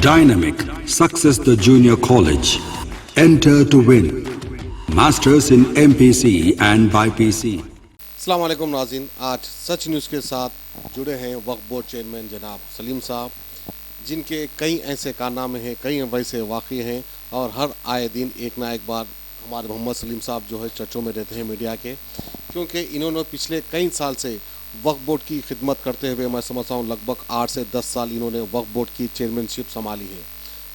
Dynamic Success the Junior College. Enter to win. Masters in MPC and BPC. अस्सलाम वालेकुम नाज़रीन, आज सच news के साथ जुड़े हैं वक्फ बोर्ड चेयरमैन जनाब सलीम साहब, जिनके कई ऐसे कारनामे हैं, कई वैसे वाक़े हैं और हर आए दिन एक ना एक बार हमारे मोहम्मद सलीम साहब जो है चर्चों में रहते हैं मीडिया के, क्योंकि इन्होंने पिछले कई साल से वक्फ बोर्ड की खिदमत करते हुए मैं समझता हूँ लगभग 8 से 10 साल इन्होंने वक्फ बोर्ड की चेयरमैनशिप संभाली है।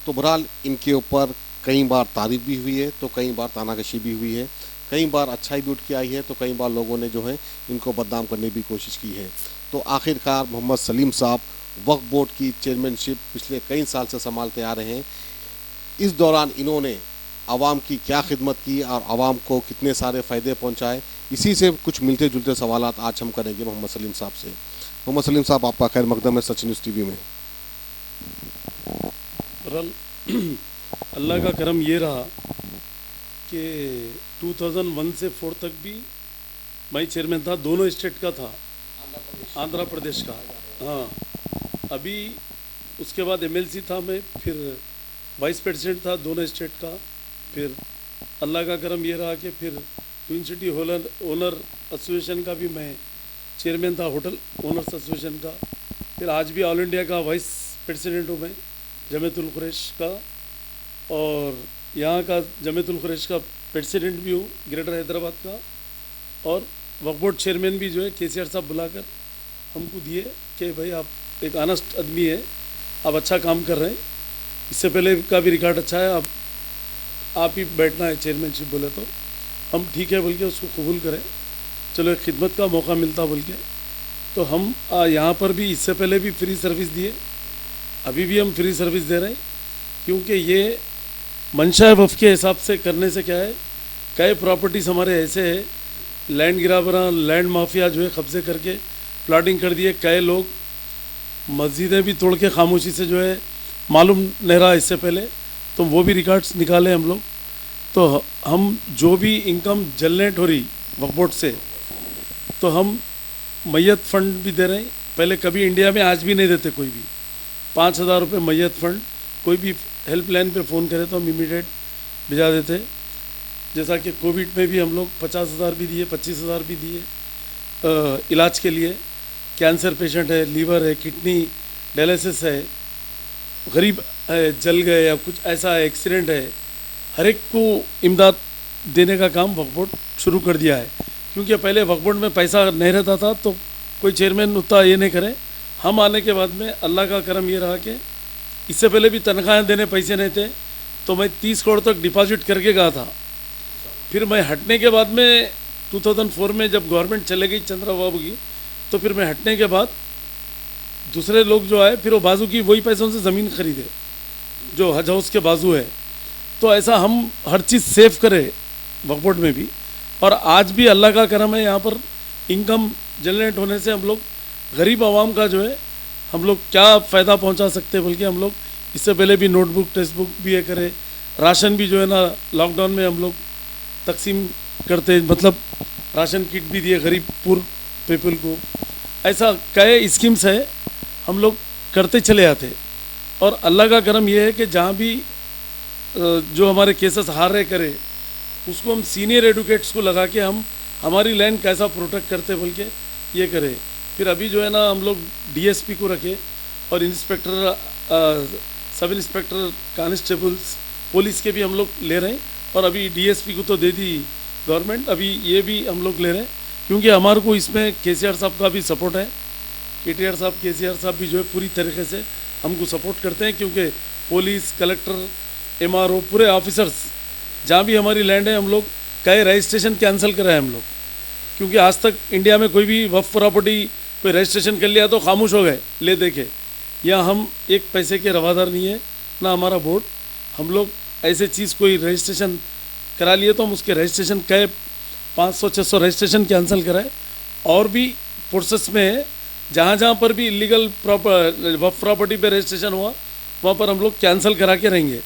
तो बहरहाल इनके ऊपर कई बार तारीफ़ भी हुई है, तो कई बार तानाकशी भी हुई है, कई बार अच्छाई भी उठ के आई है, तो कई बार लोगों ने जो है इनको बदनाम करने की कोशिश की है। तो आखिरकार मोहम्मद सलीम साहब वक्फ बोर्ड की चेयरमैनशिप पिछले कई साल से संभालते आ रहे हैं। इस दौरान इन्होंने आवाम की क्या खिदमत की और आवाम को कितने सारे फ़ायदे पहुंचाए, इसी से कुछ मिलते जुलते सवालात आज हम करेंगे मोहम्मद सलीम साहब से। मोहम्मद सलीम साहब, आपका खैर मकदम है सच न्यूज़ टीवी में। अल्लाह का करम ये रहा कि 2001 से 4 तक भी मैं चेयरमैन था, दोनों स्टेट का था, आंध्र प्रदेश का। हाँ, अभी उसके बाद एमएलसी था मैं, फिर वाइस प्रेसिडेंट था दोनों स्टेट का। फिर अल्लाह का करम ये रहा कि फिर ट्विन सिटी ओनर एसोसिएशन का भी मैं चेयरमैन था, होटल ओनर्स एसोसिएशन का। फिर आज भी ऑल इंडिया का वाइस प्रेसिडेंट हूँ मैं जमीयतुल कुरैश का, और यहाँ का जमीयतुल कुरैश का प्रेसिडेंट भी हूँ ग्रेटर हैदराबाद का। और वक्फ बोर्ड चेयरमैन भी जो है केसीआर साहब बुलाकर हमको दिए कि भाई आप एक ऑनेस्ट आदमी है, आप अच्छा काम कर रहे हैं, इससे पहले का भी रिकॉर्ड अच्छा है, आप ही बैठना है चेयरमैनशिप बोले तो हम ठीक है बोल के उसको कबूल करें, चलो एक खिदमत का मौका मिलता बोल के। तो हम यहाँ पर भी इससे पहले भी फ्री सर्विस दिए, अभी भी हम फ्री सर्विस दे रहे हैं, क्योंकि ये मंशा वफ़ के हिसाब से करने से क्या है, कई प्रॉपर्टीज़ हमारे ऐसे है, लैंड गिराबरा लैंड माफिया जो है कब्ज़े करके प्लाटिंग कर दिए, कई लोग मस्जिदें भी तोड़ के खामोशी से जो है मालूम नहीं रहा इससे पहले, तो वो भी रिकॉर्ड्स निकाले हम लोग। तो हम जो भी इनकम जनरेट हो रही वक्फ बोर्ड से, तो हम मैयत फ़ंड भी दे रहे हैं। पहले कभी इंडिया में आज भी नहीं देते कोई भी, 5,000 रुपये मैयत फ़ंड, कोई भी हेल्पलाइन पे फ़ोन करे तो हम इमीडिएट भिजा देते। जैसा कि कोविड में भी हम लोग 50,000 भी दिए, 25,000 भी दिए इलाज के लिए। कैंसर पेशेंट है, लीवर है, किडनी डायलिसिस है, गरीब है, जल गए या कुछ ऐसा है, एक्सीडेंट है, हर एक को इमदाद देने का काम वक्फ बोर्ड शुरू कर दिया है। क्योंकि पहले वक्फ बोर्ड में पैसा नहीं रहता था, तो कोई चेयरमैन उतना ये नहीं करे। हम आने के बाद में अल्लाह का करम ये रहा कि इससे पहले भी तनख्वाहें देने पैसे नहीं थे, तो मैं 30 करोड़ तक डिपॉजिट करके गया था। फिर मैं हटने के बाद में 2004 में जब गवर्नमेंट चले गई चंद्रबाबू की, तो फिर मैं हटने के बाद दूसरे लोग जो आए, फिर वो बाजू की वही पैसों से ज़मीन खरीदे जो हज हाउस के बाजू है। तो ऐसा हम हर चीज़ सेव करें वक्फ बोर्ड में भी। और आज भी अल्लाह का करम है, यहाँ पर इनकम जनरेट होने से हम लोग गरीब आवाम का जो है हम लोग क्या फ़ायदा पहुँचा सकते हैं, बल्कि हम लोग इससे पहले भी नोटबुक टेक्स्ट बुक भी ये करें, राशन भी जो है ना लॉकडाउन में हम लोग तकसीम करते, मतलब राशन किट भी दिए गरीब पुर पीपल को। ऐसा कई स्कीम्स है हम लोग करते चले आते। और अल्लाह का करम ये है कि जहाँ भी जो हमारे केसेस हार रहे करे, उसको हम सीनियर एडवोकेट्स को लगा के हम हमारी लैंड कैसा प्रोटेक्ट करते बोल के ये करें। फिर अभी जो है ना हम लोग डीएसपी को रखे, और inspector, sub inspector, constables, police के भी हम लोग ले रहे हैं। और अभी डीएसपी को तो दे दी गवर्नमेंट, अभी ये भी हम लोग ले रहे हैं, क्योंकि हमारे को इसमें केसीआर साहब का भी सपोर्ट है। केटीआर साहब, केसीआर साहब भी जो है पूरी तरीके से हमको सपोर्ट करते हैं, क्योंकि पुलिस, कलेक्टर, एमआरओ, पूरे ऑफिसर्स, जहाँ भी हमारी लैंड है हम लोग कई रजिस्ट्रेशन कैंसिल कराए हम लोग। क्योंकि आज तक इंडिया में कोई भी वक्फ प्रॉपर्टी कोई रजिस्ट्रेशन कर लिया तो खामोश हो गए, ले देखे। या हम एक पैसे के रवादार नहीं है ना हमारा बोर्ड, हम लोग ऐसे चीज़ कोई रजिस्ट्रेशन करा लिए तो हम उसके रजिस्ट्रेशन कई 500-600 रजिस्ट्रेशन कैंसिल कराए। और भी प्रोसेस में है, जहाँ जहाँ पर भी इलीगल वक्फ प्रॉपर्टी पे रजिस्ट्रेशन हुआ वहाँ पर हम लोग कैंसिल करा के रहेंगे।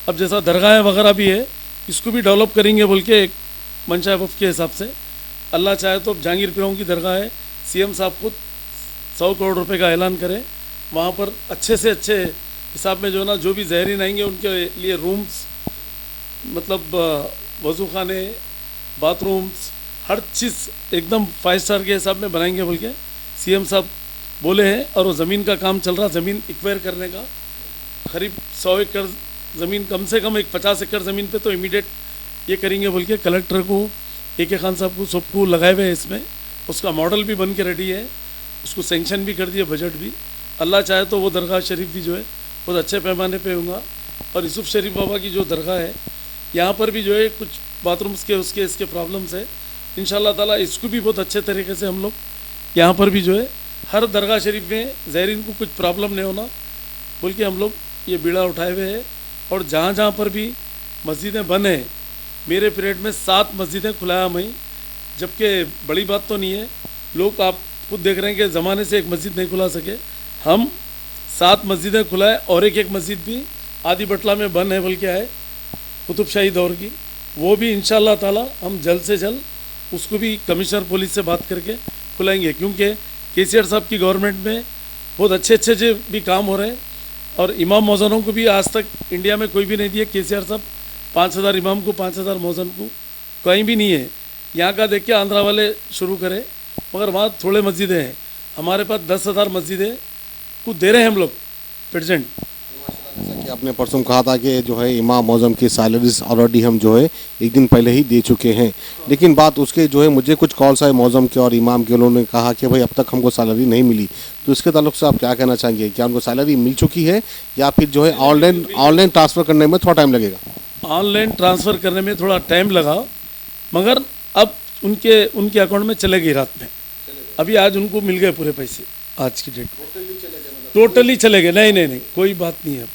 अब जैसा दरगाहें वगैरह भी है, इसको भी डेवलप करेंगे बोल के एक मंशा वक्फ के हिसाब से। अल्लाह चाहे तो जहांगीर पीरों की दरगाह है, सीएम साहब खुद 100 करोड़ रुपए का ऐलान करें, वहाँ पर अच्छे से अच्छे हिसाब में जो है ना जो भी ज़ायरीन आएंगे उनके लिए रूम्स, मतलब वज़ू खाने, बाथरूम्स, हर चीज़ एकदम 5 स्टार के हिसाब में बनाएंगे बोल के सीएम साहब बोले हैं। और वो ज़मीन का काम चल रहा, ज़मीन एक्वायर करने का, करीब 100 एकड़ ज़मीन, कम से कम एक 50 एकड़ ज़मीन पे तो इमीडिएट ये करेंगे बोल के कलेक्टर को, AK खान साहब को, सबको लगाए हुए हैं इसमें। उसका मॉडल भी बन के रेडी है, उसको सेंक्शन भी कर दिया, बजट भी। अल्लाह चाहे तो वो दरगाह शरीफ भी जो है बहुत अच्छे पैमाने पे होगा। और यूसुफ शरीफ बाबा की जो दरगाह है यहाँ पर भी जो है कुछ बाथरूम्स के उसके इसके प्रॉब्लम्स है। इंशाल्लाह ताला इसको भी बहुत अच्छे तरीके से हम लोग यहाँ पर भी जो है हर दरगाह शरीफ में ज़ायरीन को कुछ प्रॉब्लम नहीं होना बोल के हम लोग ये बीड़ा उठाए हुए हैं। और जहाँ जहाँ पर भी मस्जिदें बंद हैं, मेरे पीरियड में 7 मस्जिदें खुलाया मैं, जबकि बड़ी बात तो नहीं है। लोग आप खुद देख रहे हैं कि ज़माने से एक मस्जिद नहीं खुला सके, हम 7 मस्जिदें खुलाए। और एक मस्जिद भी आदि बटला में बंद है बोल के आए, कुतुब शाही दौर की, वो भी इंशाल्लाह ताला हम जल्द से जल्द उसको भी कमिश्नर पुलिस से बात करके खुलाएंगे। क्योंकि KCR साहब की गवर्नमेंट में बहुत अच्छे अच्छे जो भी काम हो रहे हैं। और इमाम मौज़नों को भी आज तक इंडिया में कोई भी नहीं दिए। KCR साहब 5000 इमाम को, 5000 मौज़न को कहीं भी नहीं है। यहाँ का देख के आंध्रा वाले शुरू करें, मगर वहाँ थोड़े मस्जिदें हैं। हमारे पास 10,000 मस्जिदें को दे रहे हैं हम लोग प्रेजेंट। जैसा कि आपने परसों कहा था कि जो है इमाम मौज़म की सैलरीज ऑलरेडी हम जो है एक दिन पहले ही दे चुके हैं, लेकिन बात उसके जो है मुझे कुछ कॉल्स आए मौज़म के और इमाम के, उन्होंने कहा कि भाई अब तक हमको सैलरी नहीं मिली। तो इसके ताल्लुक से आप क्या कहना चाहेंगे? क्या उनको सैलरी मिल चुकी है या फिर जो है ऑनलाइन ट्रांसफ़र करने में थोड़ा टाइम लगेगा? ऑनलाइन ट्रांसफ़र करने में थोड़ा टाइम लगा, मगर अब उनके अकाउंट में चले गए रात में। अभी आज उनको मिल गए पूरे पैसे, आज की डेट टोटली चले गए। नहीं, कोई बात नहीं है,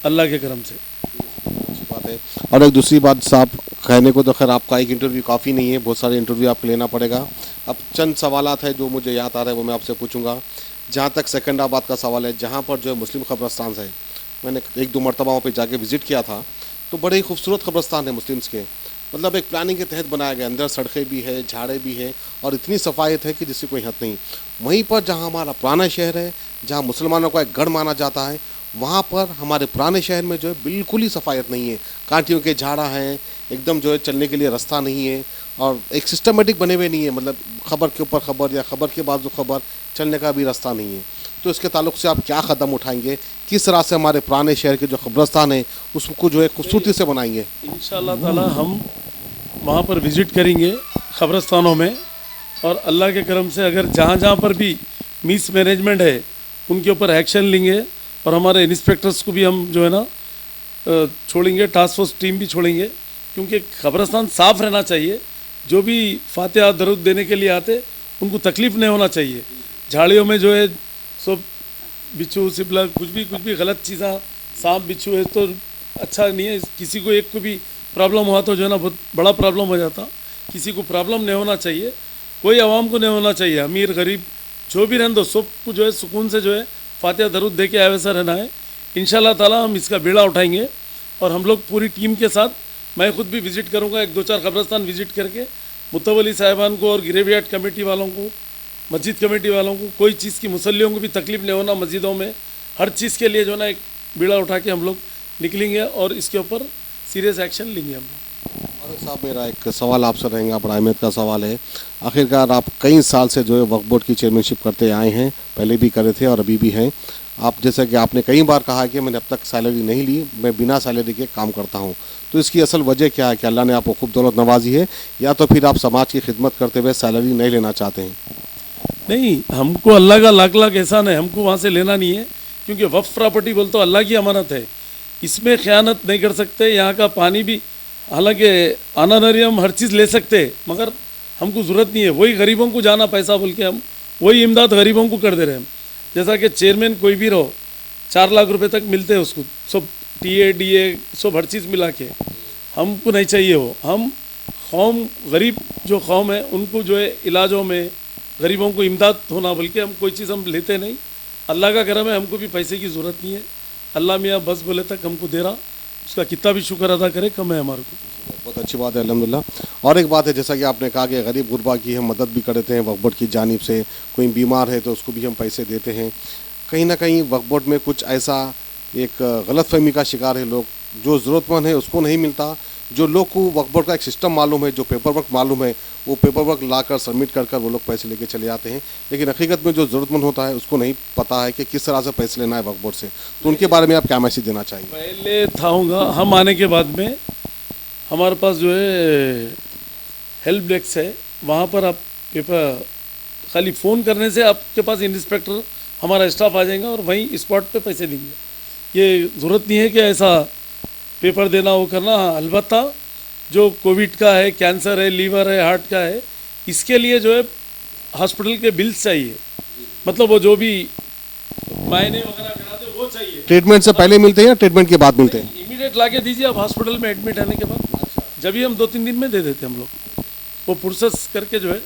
अल्लाह के करम से। अच्छी बात है। और एक दूसरी बात साहब, कहने को तो खैर आपका एक इंटरव्यू काफ़ी नहीं है, बहुत सारे इंटरव्यू आपको लेना पड़ेगा। अब चंद सवालात है जो मुझे याद आ रहा है वो मैं आपसे पूछूंगा। जहाँ तक सेकंडराबाद का सवाल है, जहाँ पर जो है मुस्लिम कब्रस्तान है, मैंने 1-2 मरतबा वहाँ पर जाके विज़िट किया था, तो बड़े ही खूबसूरत कब्रस्तान है मुस्लिम्स के। मतलब एक प्लानिंग के तहत बनाया गया, अंदर सड़कें भी है, झाड़े भी है और इतनी सफायत है कि जिसकी कोई हद नहीं। वहीं पर जहाँ हमारा पुराना शहर है, जहाँ मुसलमानों का एक गढ़ माना जाता है, वहाँ पर हमारे पुराने शहर में जो है बिल्कुल ही सफायत नहीं है। कांटियों के झाड़ा हैं, एकदम जो है चलने के लिए रास्ता नहीं है और एक सिस्टमेटिक बने हुए नहीं है। मतलब खबर के ऊपर खबर या खबर के बाद खबर, चलने का भी रास्ता नहीं है। तो इसके ताल्लुक से आप क्या कदम उठाएंगे? किस तरह से हमारे पुराने शहर के जो कब्रस्तान है उसको जो है खूबसूरती से बनाएंगे? इंशाअल्लाह ताला हम वहाँ पर विज़िट करेंगे क़ब्रस्तानों में, और अल्लाह के करम से अगर जहाँ जहाँ पर भी मिस मैनेजमेंट है उनके ऊपर एक्शन लेंगे। और हमारे इंस्पेक्टर्स को भी हम जो है ना छोड़ेंगे, टास्क फोर्स टीम भी छोड़ेंगे, क्योंकि कब्रस्तान साफ़ रहना चाहिए। जो भी फातिहा दरूद देने के लिए आते उनको तकलीफ़ नहीं होना चाहिए। झाड़ियों में जो है सब बिच्छू सिबला कुछ भी गलत चीज़ें, सांप बिच्छू है तो अच्छा नहीं है। किसी को एक को भी प्रॉब्लम हुआ तो जो है ना बहुत बड़ा प्रॉब्लम हो जाता। किसी को प्रॉब्लम नहीं होना चाहिए, कोई आवाम को नहीं होना चाहिए। अमीर गरीब जो भी रहने दो, सबको जो है सुकून से जो है फातिहा दरूद दे के आए वैसा रहना है। इंशाल्लाह ताला हम इसका बीड़ा उठाएंगे। और हम लोग पूरी टीम के साथ, मैं खुद भी विज़िट करूँगा, 1-2-4 कब्रस्तान विज़िट करके मुतवली साहिबान को और गिरेवियाट कमेटी वालों को, मस्जिद कमेटी वालों को, कोई चीज़ की मुसल्लियों को भी तकलीफ़ नहीं होना मस्जिदों में, हर चीज़ के लिए जो है ना एक बीड़ा उठा के हम लोग निकलेंगे और इसके ऊपर सीरियस एक्शन लेंगे हम लोग। और साहब, मेरा एक सवाल आपसे रहेगा, बड़ा अहमियत का सवाल है। आखिरकार आप कई साल से जो है वक्फ बोर्ड की चेयरमैनशिप करते आए हैं, पहले भी करे थे और अभी भी हैं। आप जैसा कि आपने कई बार कहा कि मैंने अब तक सैलरी नहीं ली, मैं बिना सैलरी के काम करता हूं, तो इसकी असल वजह क्या है? कि अल्लाह ने आपको खूब दौलत नवाजी है या तो फिर आप समाज की खिदमत करते हुए सैलरी नहीं लेना चाहते हैं? नहीं, हमको अल्लाह का लाख लाख एहसान है, हमको वहाँ से लेना नहीं है। क्योंकि वक्फ प्रॉपर्टी बोलते तो अल्लाह की अमानत है, इसमें ख़यानत नहीं कर सकते। यहाँ का पानी भी, हालांकि आनानरी हम हर चीज़ ले सकते, मगर हमको ज़रूरत नहीं है। वही गरीबों को जाना पैसा बोल के हम वही इमदाद गरीबों को कर दे रहे हैं। जैसा कि चेयरमैन कोई भी रहो, 4 लाख रुपए तक मिलते हैं उसको, सब TA DA सब हर चीज़ मिला के। हमको नहीं चाहिए वो। हम कौम, गरीब जो कौम है उनको जो है इलाजों में, गरीबों को इमदाद होना, बल्कि हम कोई चीज़ हम लेते नहीं। अल्लाह का करम है, हमको भी पैसे की ज़रूरत नहीं है। अल्लाह मियाँ बस बोले तक हमको दे रहा, उसका कितना भी शुक्र अदा करे कम है हमारे को। बहुत अच्छी बात है, अल्हम्दुलिल्लाह। और एक बात है, जैसा कि आपने कहा कि गरीब गुरबा की हम मदद भी करते हैं वक्फ बोर्ड की जानिब से। कोई बीमार है तो उसको भी हम पैसे देते हैं। कहीं ना कहीं वक्फ बोर्ड में कुछ ऐसा एक गलतफहमी का शिकार है लोग। जो ज़रूरतमंद है उसको नहीं मिलता। जो लोग को वक्फ बोर्ड का एक सिस्टम मालूम है, जो पेपर वर्क मालूम है, वो पेपर वर्क ला कर सबमिट कर वो लोग पैसे लेके चले जाते हैं। लेकिन हकीकत में जो ज़रूरतमंद होता है उसको नहीं पता है कि किस तरह से पैसे लेना है वक्फ बोर्ड से। तो उनके बारे में आप क्या मैसेज देना चाहिए? पहले था होगा, हम आने के बाद में हमारे पास जो है हेल्प डेस्क है, वहाँ पर आप पेपर खाली फ़ोन करने से आपके पास इंस्पेक्टर हमारा स्टाफ आ जाएगा और वहीं स्पॉट पे पैसे देंगे। ये ज़रूरत नहीं है कि ऐसा पेपर देना वो करना। अलबत्ता जो कोविड का है, कैंसर है, लीवर है, हार्ट का है, इसके लिए जो है हॉस्पिटल के बिल्स चाहिए, मतलब वो जो भी मायने वगैरह कराते वो चाहिए। ट्रीटमेंट से पहले मिलते हैं या ट्रीटमेंट के बाद मिलते हैं? इमीडिएट ला के दीजिए आप हॉस्पिटल में एडमिट आने के बाद। जब भी हम 2-3 दिन में दे देते हम लोग, वो प्रोसेस करके जो है,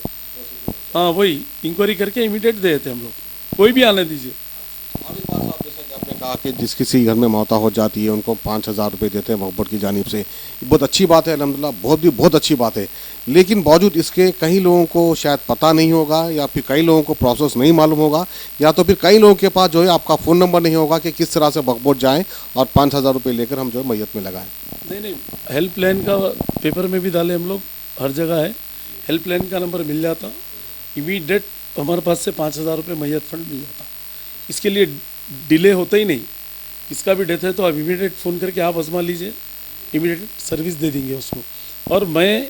हाँ वही इंक्वायरी करके इमीडिएट दे देते हम लोग, कोई भी आने दीजिए। और इस बात साहब, जैसा कि आपने कहा कि जिस किसी घर में मौत हो जाती है उनको 5,000 रुपये देते हैं वक्फ बोर्ड की जानिब से, ये बहुत अच्छी बात है अल्हम्दुलिल्लाह, बहुत अच्छी बात है। लेकिन बावजूद इसके कई लोगों को शायद पता नहीं होगा, या फिर कई लोगों को प्रोसेस नहीं मालूम होगा, या तो फिर कई लोगों के पास जो है आपका फ़ोन नंबर नहीं होगा कि किस तरह से वक्फ बोर्ड जाएँ और 5,000 रुपये लेकर हम जो है मैयत में लगाएँ। नहीं, हेल्पलाइन का पेपर में भी डाले हम लोग, हर जगह है, हेल्पलाइन का नंबर मिल जाता, इमीडिएट हमारे पास से 5,000 रुपये मैयत फंड मिल जाता। इसके लिए डिले होता ही नहीं। इसका भी डेथ है तो आप इमीडिएट फ़ोन करके आप आजमा लीजिए, इमीडिएट सर्विस दे देंगे उसको। और मैं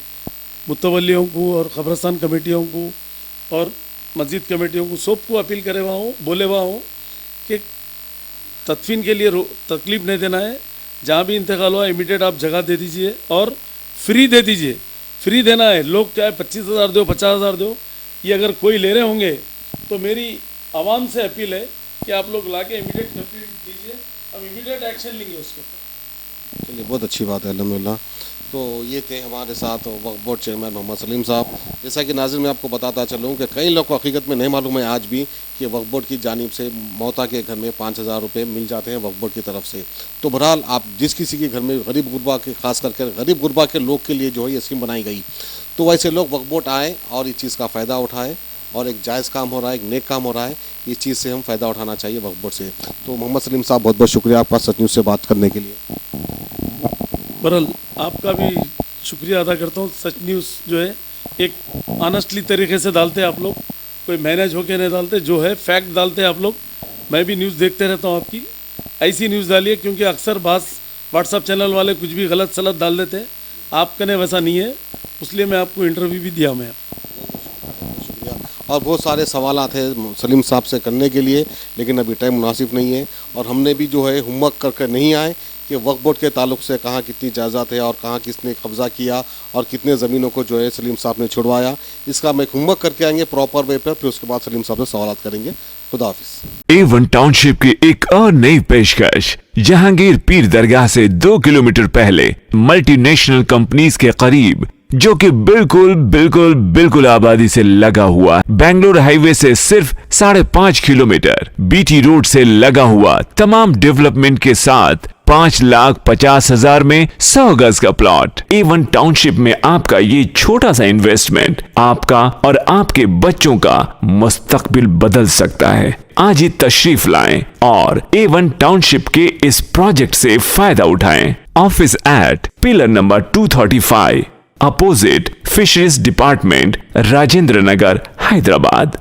मुतवल्लियों को और क़ब्रिस्तान कमेटियों को और मस्जिद कमेटियों को सबको अपील करे हुआ हूँ, बोले हुआ हूँ कि तदफीन के लिए तकलीफ़ नहीं देना है। जहाँ भी इंतकाल हुआ इमीडिएट आप जगह दे दीजिए और फ्री दे दीजिए। फ्री देना है, लोग क्या है 25,000 दो, 50,000 दो, ये अगर कोई ले रहे होंगे तो मेरी आवाम से अपील है कि आप लोग ला के इमीडिएट कंप्लीट कीजिए, हम इमीडिएट एक्शन लेंगे उसके ऊपर। चलिए, बहुत अच्छी बात है अल्हम्दुलिल्लाह। तो ये थे हमारे साथ वक्फ बोर्ड चेयरमैन मोहम्मद सलीम साहब। जैसा कि नाज़रीन मैं आपको बताता चलूँ कि कई लोग को हकीकत में नहीं मालूम है आज भी कि वक्फ बोर्ड की जानिब से मौता के घर में 5,000 रुपये मिल जाते हैं वक्फ बोर्ड की तरफ से। तो बहरहाल आप जिस किसी के घर में गरीब गुरबा के, खास करके गरीब गुरबा के लोग के लिए जो है ये स्कीम बनाई गई, तो वैसे लोग वक्फ बोर्ड आएँ और इस चीज़ का फ़ायदा उठाएँ, और एक जायज़ काम हो रहा है, एक नेक काम हो रहा है, इस चीज़ से हम फ़ायदा उठाना चाहिए वक्फ बोर्ड से। तो मोहम्मद सलीम साहब, बहुत बहुत शुक्रिया आपका सच न्यूज़ से बात करने के लिए। बहरहाल आपका भी शुक्रिया अदा करता हूँ। सच न्यूज़ जो है एक ऑनेस्टली तरीके से डालते हैं आप लोग, कोई मैनेज होके नहीं डालते, जो है फैक्ट डालते हैं आप लोग। मैं भी न्यूज़ देखते रहता हूँ आपकी, ऐसी न्यूज़ डालिए, क्योंकि अक्सर बास व्हाट्सअप चैनल वाले कुछ भी गलत सलत डाल देते हैं, आपका ने वैसा नहीं है, इसलिए मैं आपको इंटरव्यू भी दिया मैं। और बहुत सारे सवालात हैं सलीम साहब से करने के लिए, लेकिन अभी टाइम मुनासिब नहीं है, और हमने भी जो है होमवर्क करके नहीं आए कि वक्फ बोर्ड के ताल्लुक से कहाँ कितनी इजाज़त है और कहाँ किसने कब्ज़ा किया और कितने ज़मीनों को जो है सलीम साहब ने छुड़वाया। इसका हम एक होमवर्क करके आएंगे प्रॉपर वे पर, फिर उसके बाद सलीम साहब से सवालात करेंगे। खुदा हाफिज़। A1 टाउनशिप की एक और नई पेशकश, जहांगीर पीर दरगाह से 2 किलोमीटर पहले मल्टीनेशनल कंपनीज के करीब, जो कि बिल्कुल आबादी से लगा हुआ, बेंगलोर हाईवे से सिर्फ 5.5 किलोमीटर, बीटी रोड से लगा हुआ, तमाम डेवलपमेंट के साथ 5,50,000 में 100 गज का प्लॉट। A1 टाउनशिप में आपका ये छोटा सा इन्वेस्टमेंट आपका और आपके बच्चों का मुस्तकबिल बदल सकता है। आज ही तशरीफ लाएं और A1 टाउनशिप के इस प्रोजेक्ट से फायदा उठाएं। Office at pillar number 235, opposite fisheries department, Rajendra Nagar, Hyderabad.